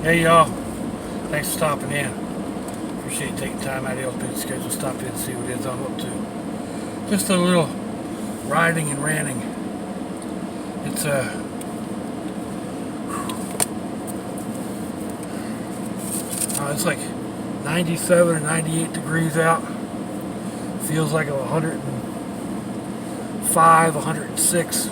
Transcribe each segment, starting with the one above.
Hey y'all, thanks for stopping in. Appreciate you taking time out of your busy schedule to stop in and see what it is I'm up to. Just a little riding and ranting. It's like 97 or 98 degrees out. Feels like 105, 106.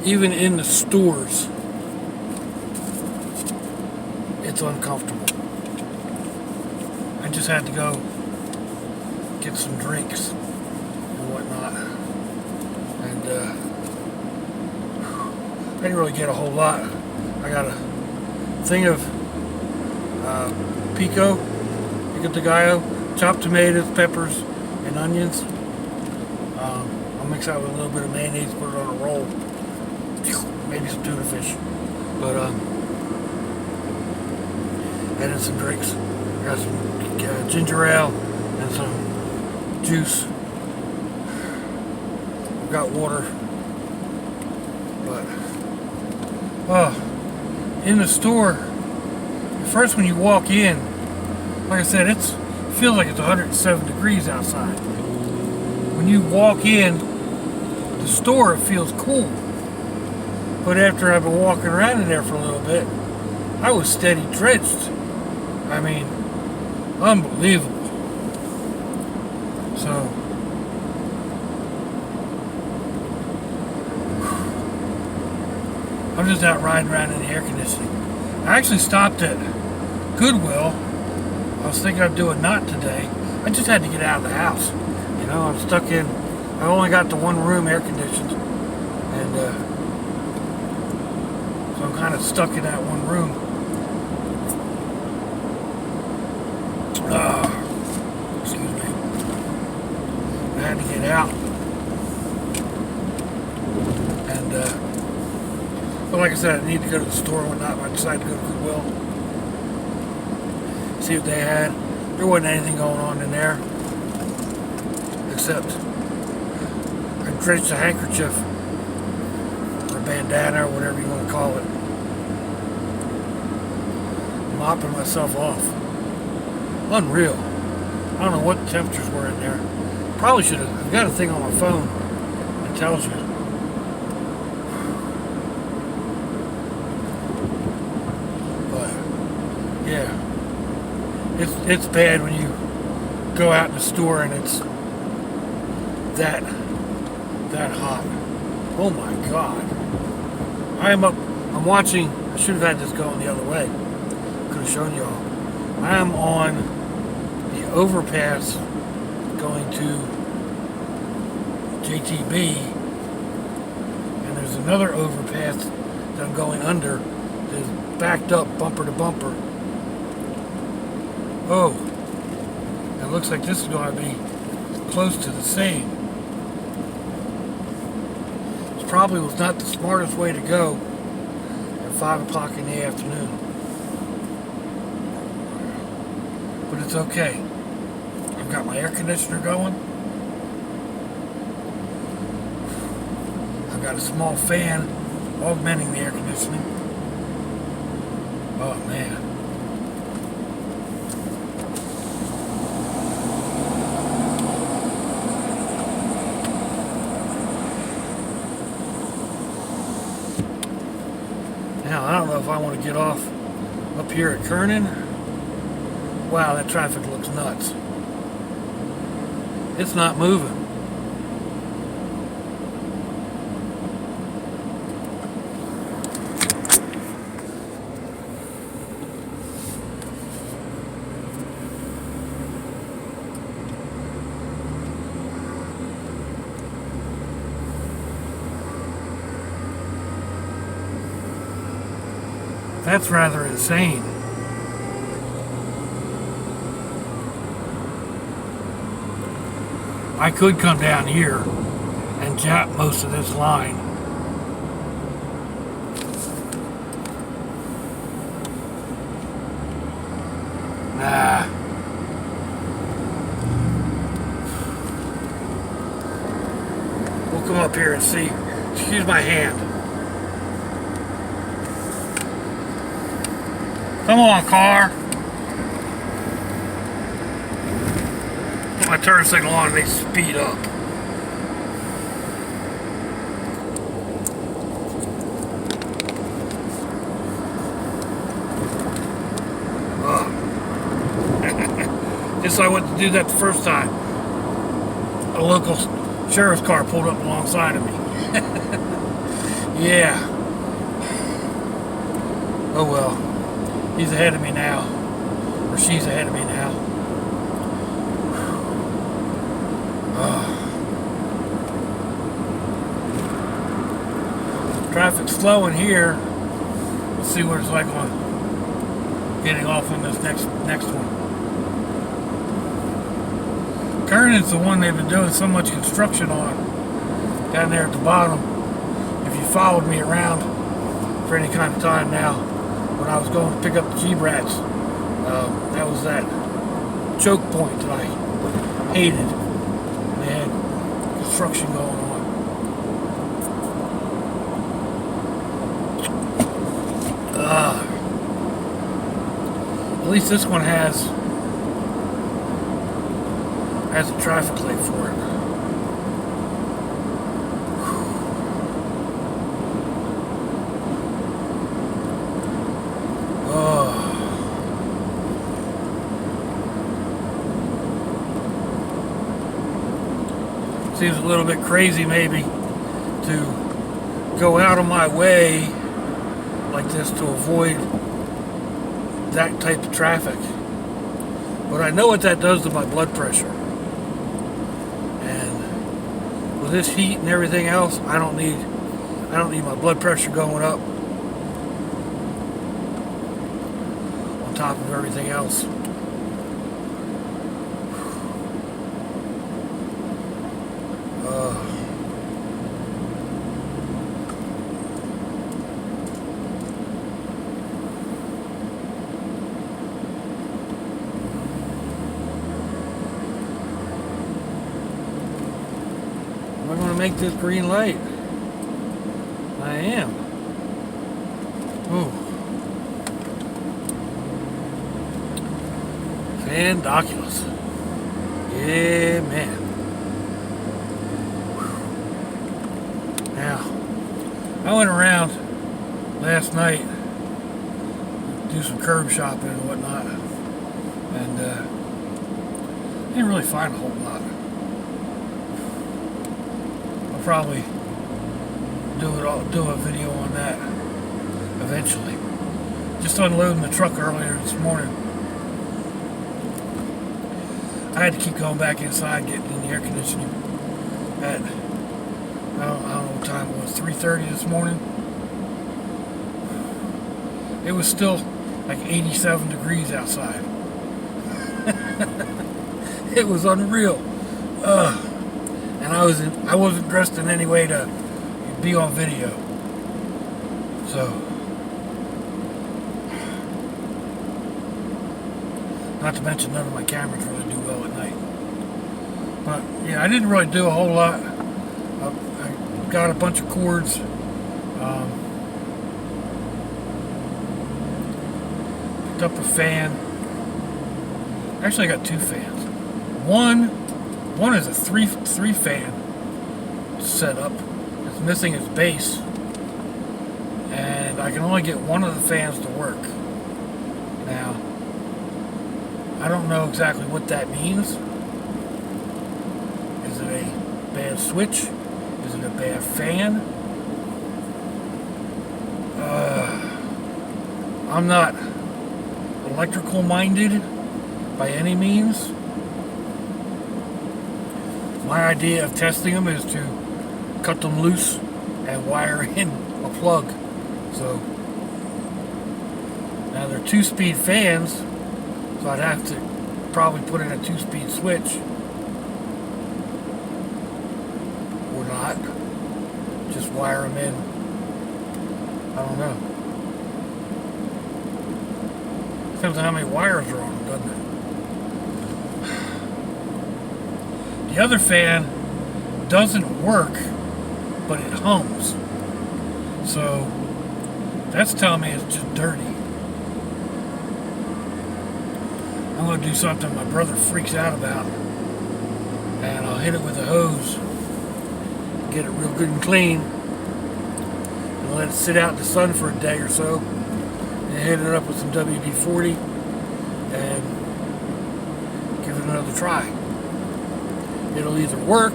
Even in the stores, it's uncomfortable. I just had to go get some drinks and whatnot. And I didn't really get a whole lot. I got a thing of pico de gallo, chopped tomatoes, peppers, and onions. I'll mix that with a little bit of mayonnaise, put it on a roll. Maybe some tuna fish. But and then some drinks. I got some ginger ale and some juice. I've got water. But in the store, first when you walk in, like I said, it feels like it's 107 degrees outside. When you walk in the store, it feels cool. But after I've been walking around in there for a little bit, I was steady drenched. I mean, unbelievable. So, I'm just out riding around in the air conditioning. I actually stopped at Goodwill. I was thinking I'd do a knot today. I just had to get out of the house. You know, I'm stuck in, I only got the one room air conditioned. And so I'm kind of stuck in that one room. Excuse me. I had to get out. And, but like I said, I need to go to the store and whatnot. I decided to go to Goodwill. See what they had. There wasn't anything going on in there. Except I drenched a handkerchief. Or a bandana, or whatever you want to call it. Mopping myself off. Unreal. I don't know what the temperatures were in there. Probably should have. I've got a thing on my phone that tells you. But yeah, it's bad when you go out in the store and it's that hot. Oh my God! I'm watching. I should have had this going the other way. Could have shown y'all. I am on the overpass going to JTB, and there's another overpass that I'm going under that is backed up bumper to bumper. Oh, it looks like this is going to be close to the same. This probably was not the smartest way to go at 5 o'clock in the afternoon. But it's okay. I've got my air conditioner going. I've got a small fan augmenting the air conditioning. Oh man. Now I don't know if I want to get off up here at Kernan. Wow, that traffic looks nuts. It's not moving. That's rather insane. I could come down here and jap most of this line. Nah. We'll come up here and see. Excuse my hand. Come on, car. Put my turn signal on and they speed up. Just so I went to do that the first time. A local sheriff's car pulled up alongside of me. Yeah. Oh well. He's ahead of me now. Or she's ahead of me now. Traffic's slowing here. Let's see what it's like on getting off on this next one. Kernan's the one they've been doing so much construction on down there at the bottom. If you followed me around for any kind of time now, when I was going to pick up the G-Brats, that was that choke point that I hated. They had construction going on. At least this one has a traffic light for it. Oh. Seems a little bit crazy maybe to go out of my way like this to avoid that type of traffic. But I know what that does to my blood pressure. And with this heat and everything else, I don't need my blood pressure going up on top of everything else. I'm going to make this green light. I am. Ooh. Fandoculous. Yeah, man. Now, I went around last night, do some curb shopping and whatnot, and didn't really find a whole lot. Probably do a video on that eventually. Just unloading the truck earlier this morning. I had to keep going back inside, getting in the air conditioning at I don't know what time it was, 3:30 this morning. It was still like 87 degrees outside. It was unreal. And I wasn't dressed in any way to be on video. So, not to mention none of my cameras really do well at night. But yeah, I didn't really do a whole lot. I got a bunch of cords. Picked up a fan. Actually, I got two fans. One is a three fan setup. It's missing its base, and I can only get one of the fans to work. Now, I don't know exactly what that means. Is it a bad switch? Is it a bad fan? I'm not electrical minded by any means. My idea of testing them is to cut them loose and wire in a plug. So now they're 2-speed fans, so I'd have to probably put in a 2-speed switch, or not. Just wire them in. I don't know. Depends on how many wires are on them, doesn't it? The other fan doesn't work, but it hums. So that's telling me it's just dirty. I'm going to do something my brother freaks out about. And I'll hit it with a hose, get it real good and clean, and let it sit out in the sun for a day or so, and hit it up with some WD-40 and give it another try. It'll either work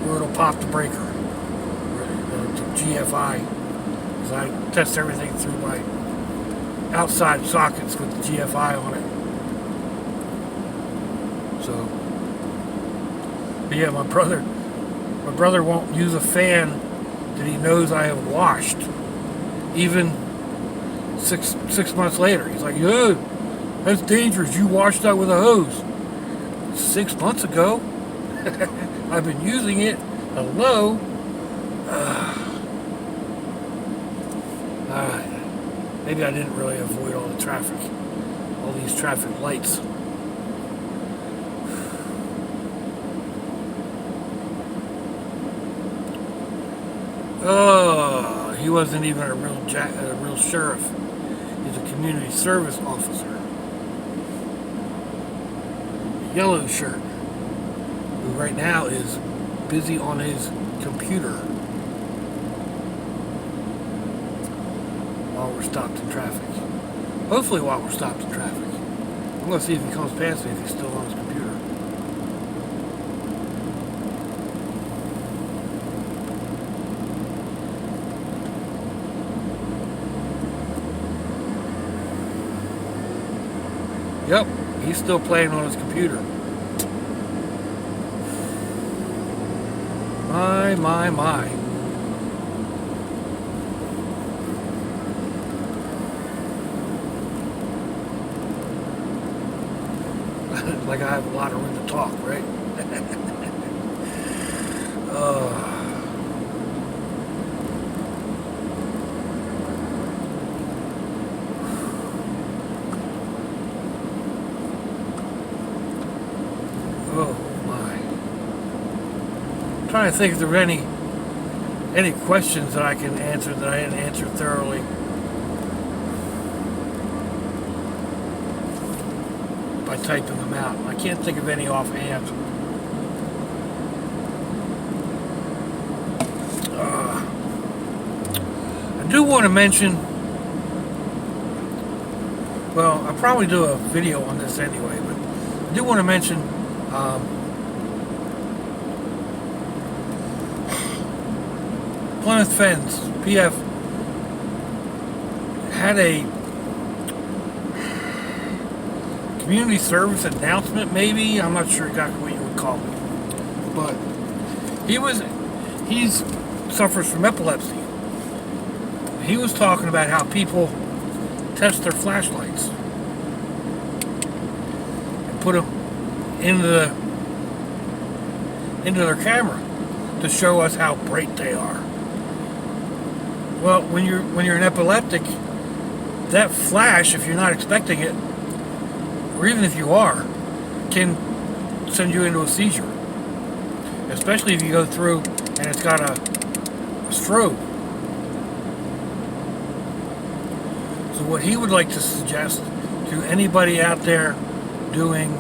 or it'll pop the breaker, the GFI, because I test everything through my outside sockets with the GFI on it. So, but yeah, my brother won't use a fan that he knows I have washed, even six months later. He's like, "Yo, that's dangerous. You washed that with a hose." 6 months ago. I've been using it. Hello. Alright. Maybe I didn't really avoid all the traffic. All these traffic lights. Oh, he wasn't even a real sheriff. He's a community service officer. A yellow shirt. Who right now is busy on his computer while we're stopped in traffic. Hopefully while we're stopped in traffic. I'm going to see if he comes past me if he's still on his computer. Yep, he's still playing on his computer. My. Like I have a lot of room to talk, right? Oh, my. I'm trying to think if there were any questions that I can answer that I didn't answer thoroughly. By typing them out. I can't think of any offhand. I do want to mention, well, I'll probably do a video on this anyway, but I do want to mention Plymouth Fens, PF, had a community service announcement, maybe. I'm not sure exactly what you would call it. But he suffers from epilepsy. He was talking about how people test their flashlights and put them into their camera to show us how bright they are. Well, when you're an epileptic, that flash, if you're not expecting it, or even if you are, can send you into a seizure. Especially if you go through and it's got a strobe. So what he would like to suggest to anybody out there doing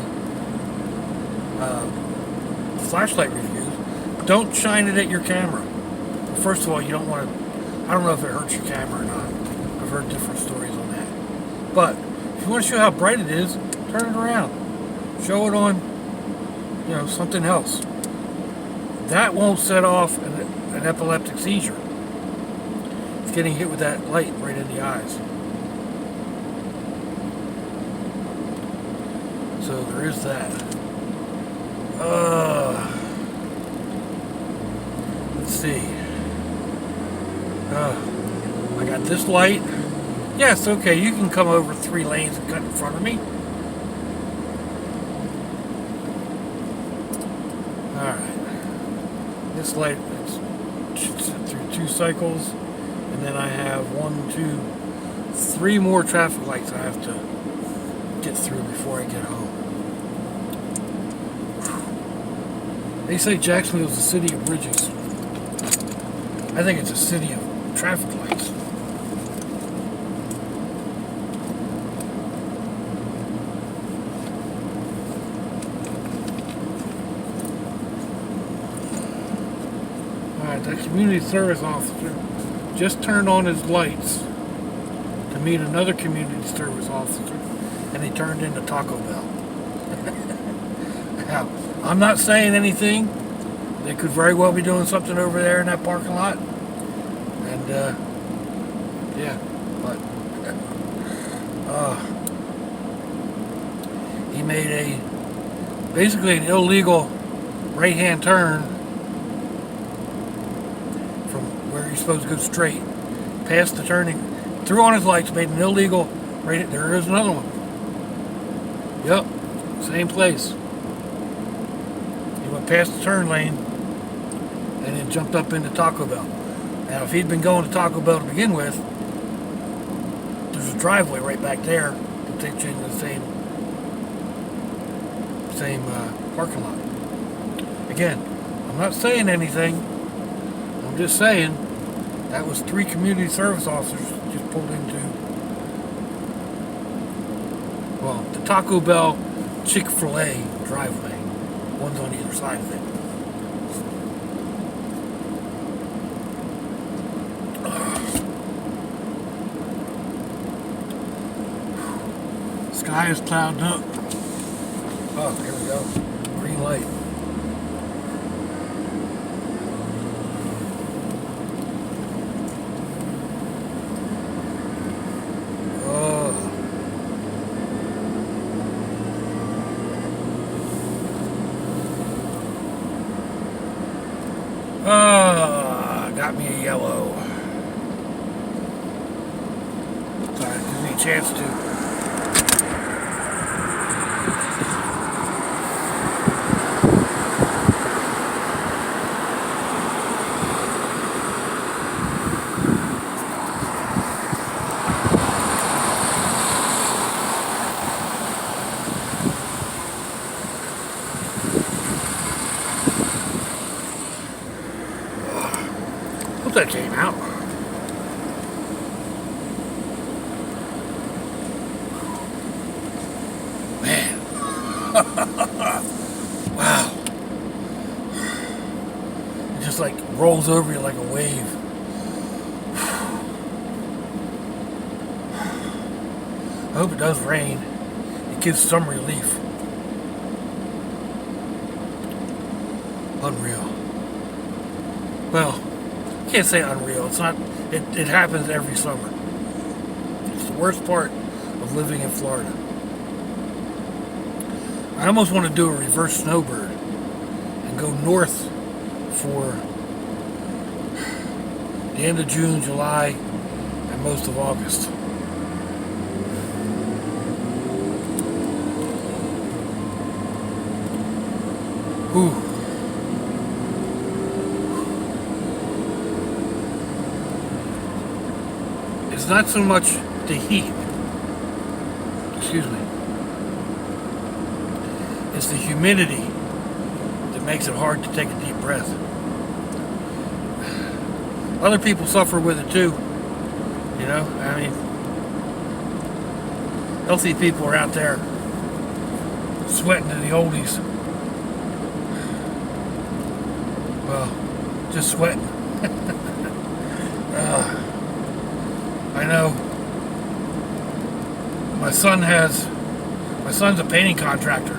flashlight reviews, don't shine it at your camera. First of all, you don't want to, I don't know if it hurts your camera or not. I've heard different stories on that. But if you want to show how bright it is, turn it around. Show it on, something else. That won't set off an epileptic seizure. It's getting hit with that light right in the eyes. So there is that. Let's see. I got this light. Yes, okay, you can come over 3 lanes and cut in front of me. Alright. This light should sit through 2 cycles. And then I have 1, 2, 3 more traffic lights I have to get through before I get home. They say Jacksonville is a city of bridges. I think it's a city of traffic lights. the community service officer just turned on his lights to meet another community service officer, and he turned into Taco Bell. Now, I'm not saying anything. They could very well be doing something over there in that parking lot. And, yeah, but he made basically an illegal right-hand turn from where you're supposed to go straight, past the turning, threw on his lights, made an illegal right. There is another one. Yep, same place. He went past the turn lane and then jumped up into Taco Bell. Now, if he'd been going to Taco Bell to begin with, there's a driveway right back there that takes you into the same parking lot. Again, I'm not saying anything. I'm just saying that was 3 community service officers just pulled into, well, the Taco Bell Chick-fil-A driveway. One's on either side of it. Sky is clouded up. Oh, here we go. Green light. Got me a yellow. Sorry, gives me a chance to. Hope that came out. Man. Wow. It just like rolls over you like a wave. I hope it does rain. It gives some relief. Unreal. Well, can't say unreal. It's not. It happens every summer. It's the worst part of living in Florida. I almost want to do a reverse snowbird and go north for the end of June, July, and most of August. Whew. It's not so much the heat, excuse me, it's the humidity that makes it hard to take a deep breath. Other people suffer with it too, you know, I mean, healthy people are out there sweating to the oldies. Well, just sweating. I know my son's a painting contractor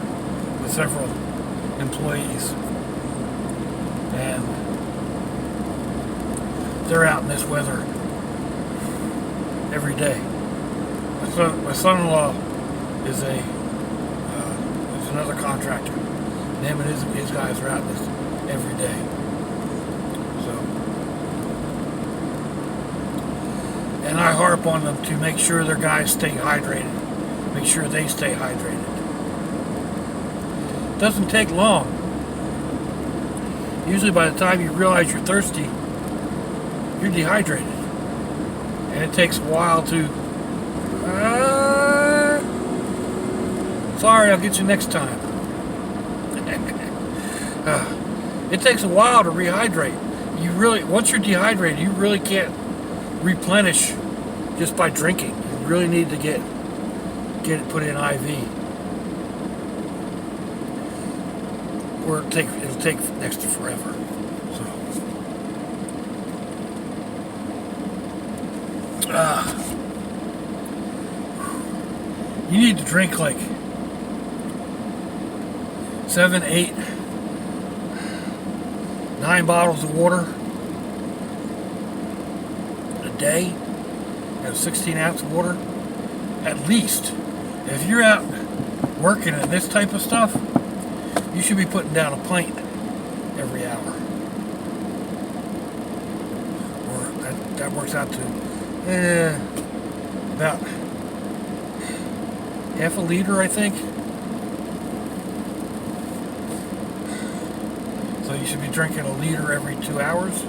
with several employees, and they're out in this weather every day. My son-in-law is another contractor, and him and his guys are out in this every day. And I harp on them to make sure their guys stay hydrated. Make sure they stay hydrated. It doesn't take long. Usually by the time you realize you're thirsty, you're dehydrated. And it takes a while to... sorry, I'll get you next time. It takes a while to rehydrate. Once you're dehydrated, you really can't replenish just by drinking. You really need to get it put in IV, or it'll take next to forever. So You need to drink like 7, 8, 9 bottles of water a day. 16 ounce of water at least. If you're out working in this type of stuff, you should be putting down a pint every hour. Or that works out to about half a liter, I think. So you should be drinking a liter every 2 hours.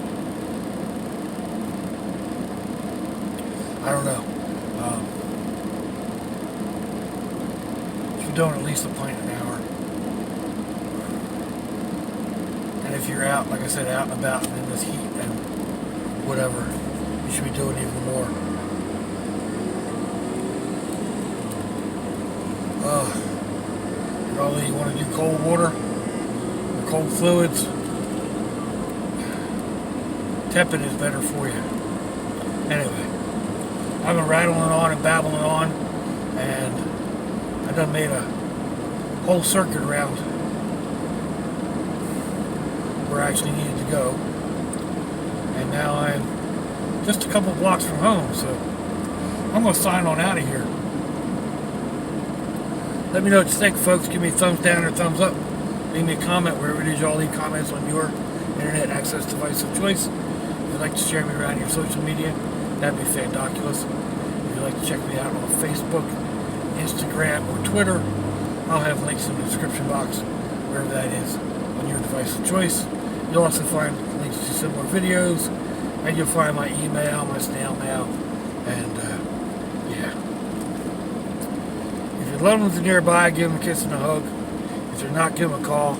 I don't know. You should be doing at least a pint an hour. And if you're out, like I said, out and about and in this heat and whatever, you should be doing even more. And although you want to do cold water or cold fluids, tepid is better for you. Anyway, I've been rattling on and babbling on, and I done made a whole circuit around where I actually needed to go. And now I'm just a couple blocks from home, so I'm going to sign on out of here. Let me know what you think, folks. Give me a thumbs down or thumbs up. Leave me a comment wherever it is y'all leave comments on your internet access device of choice. If you'd like to share me around your social media, that'd be fandoculous. If you'd like to check me out on Facebook, Instagram, or Twitter, I'll have links in the description box, wherever that is, on your device of choice. You'll also find links to similar videos, and you'll find my email, my snail mail, and yeah. If your loved ones are nearby, give them a kiss and a hug. If they're not, give them a call.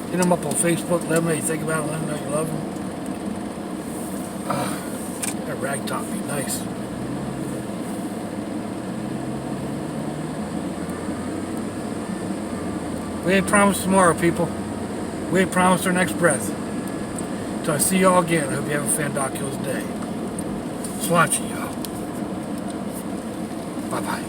Hit them up on Facebook, let them know you think about them, let them know you love them. That rag top be nice. We ain't promised tomorrow, people. We ain't promised our next breath. Till I see y'all again, I hope you have a fandoculous day. Sláinte, y'all. Bye-bye.